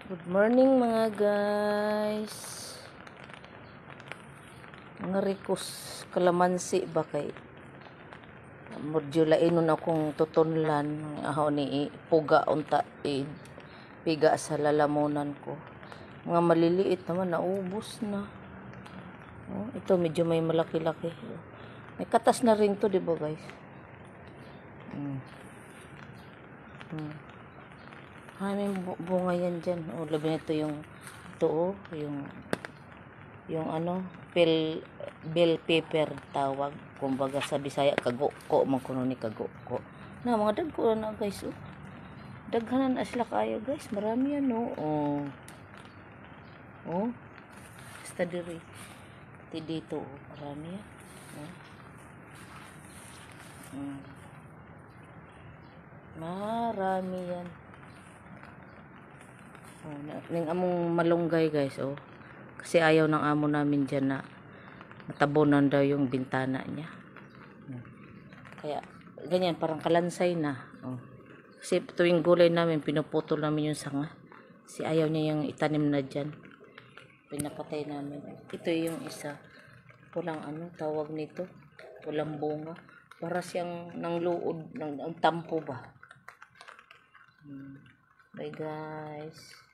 Good morning mga guys. Mga rikos kalamansi ba kay modula inon akong tutunlan aho ni puga unta piga sa lalamunan ko. Mga maliliit naman naubos na. Oh, ito medyo may malaki-laki. May katas na rin to, di ba guys? May bunga yan dyan. O, labi nito yung ito, oh, yung ano, bell pepper tawag. Kumbaga sa Bisaya, kagoko, magkuno ni kagoko. Na, mga dagko na guys, oh. Daghanan na sila kayo guys. Marami yan, oh. Oh. Oh. Basta diri. Dito, oh. Marami yan. Oh. Marami yan. Oh, ning among malunggay guys, oh. Kasi ayaw ng amo namin dyan na matabunan daw yung bintana niya. Kaya ganyan, parang kalansay na. Oh. Kasi tuwing gulay namin, pinuputol namin yung sanga. Kasi ayaw niya yung itanim na dyan. Pinapatay namin. Ito yung isa. Pulang ano, tawag nito. Pulang bunga. Para siyang nangluod, ng tampo ba. Bye guys.